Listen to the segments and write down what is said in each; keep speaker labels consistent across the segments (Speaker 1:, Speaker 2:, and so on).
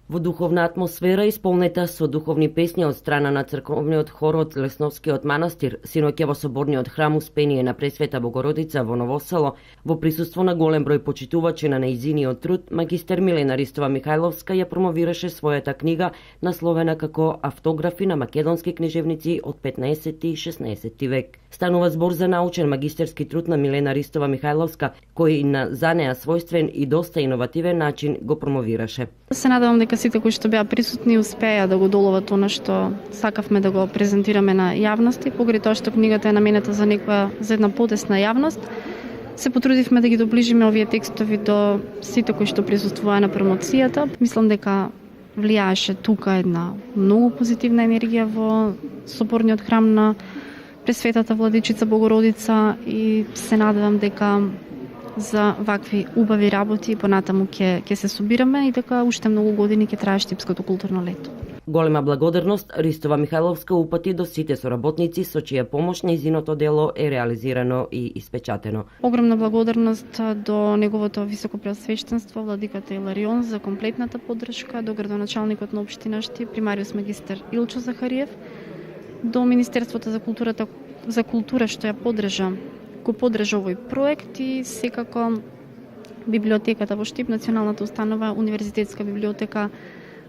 Speaker 1: Во духовна атмосфера, исполнета со духовни песни од страна на црковниот хор од Лесновскиот манастир, синоќа во соборниот храм Успение на Пресвета Богородица во Ново Село, во присуство на голем број почитувачи на нејзиниот труд, магистер Милена Ристова Михајловска ја промовираше својата книга насловена како Автографи на македонски книжевници од 15 и 16 век. Станува збор за научен магистерски труд на Милена Ристова Михајловска, кој на за неа својствен и доста иновативен начин го промовираше.
Speaker 2: Се надевам дека сите кои што беа присутни успеа да го доловат она што сакавме да го презентираме на јавност, покрај тоа што книгата е наменета за една подесна јавност. Се потрудивме да ги доближиме овие текстови до сите кои што присуствуваа на промоцијата. Мислам дека влијаеше тука една многу позитивна енергија во соборниот храм на Пресветата Владичица Богородица и се надевам дека за вакви убави работи понатаму ќе се собираме и дека уште многу години ќе трае Штипското културно лето.
Speaker 1: Голема благодарност Ристова Михајловска упати до сите соработници со чија помош нејзиното дело е реализирано и испечатено.
Speaker 2: Огромна благодарност до неговото високопреосвештенство владиката Иларион за комплетната поддршка, до градоначалникот на општина Штип, примариус магистер Илчо Захариев, до Министерството за култура што ја го поддржа овој проект и секако библиотеката во Штип, националната установа Универзитетска библиотека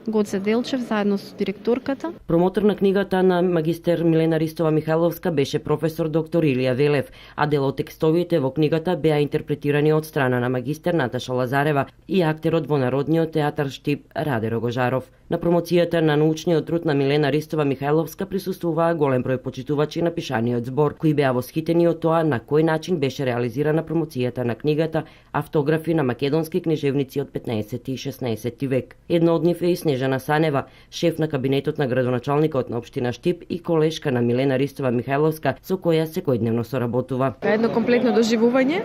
Speaker 2: Гоце Делчев, заедно со директорката.
Speaker 1: Промотор на книгата на магистер Милена Ристова Михајловска беше професор доктор Илија Велев, а дел од текстовите во книгата беа интерпретирани од страна на магистер Наташа Лазарева и актерот во Народниот театар Штип Раде Рогожаров. На промоцијата на научниот труд на Милена Ристова Михајловска присуствуваа голем број почитувачи на пишаниот збор, кои беа восхитени од тоа на кој начин беше реализирана промоцијата на книгата Автографи на македонски книжевници од 15 и 16 век. Една од нив е и Снежана Санева, шеф на кабинетот на градоначалникот на општина Штип и колешка на Милена Ристова Михајловска, со која секојдневно соработува.
Speaker 3: Едно комплетно доживување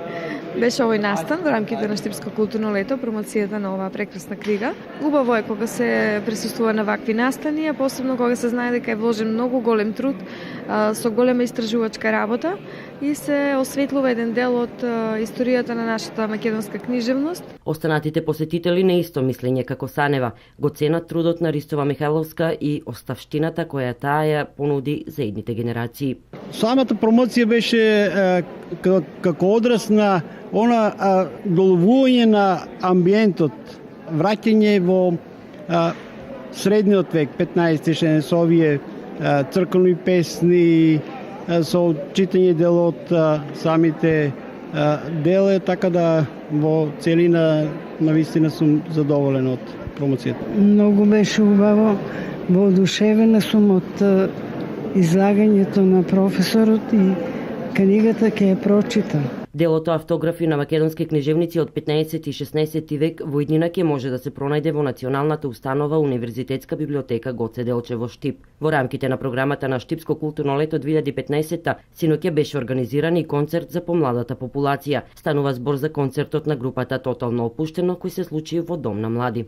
Speaker 3: беше овој настан во рамките на Штипско културно лето, промоцијата на оваа прекрасна книга. Убаво е кога се присуствува на вакви настани, а посебно кога се знае дека е вложен многу голем труд со голема истражувачка работа и се осветлува еден дел од историјата на нашата македонска книжевност.
Speaker 1: Останатите посетители на исто мислење како Санева го ценат трудот на Ристова Михајловска и оставштината која таа ја понуди за идните генерации.
Speaker 4: Самата промоција беше како одраз на она доловување на амбиентот, враќање во средниот век, 15-16, овие црковни песни, со читање дел од самите деле, така да во целина навистина сум задоволен од промоцијата.
Speaker 5: Многу беше убаво, воодушевена сум од излагањето на професорот и книгата ќе ја прочитам.
Speaker 1: Делото Автографи на македонски книжевници од 15 и 16 век во иднина ќе може да се пронајде во Националната установа Универзитетска библиотека Гоце Делчев во Штип. Во рамките на програмата на Штипско културно лето 2015 синоќа беше организиран и концерт за помладата популација. Станува збор за концертот на групата Тотално опуштено кој се случи во Дом на млади.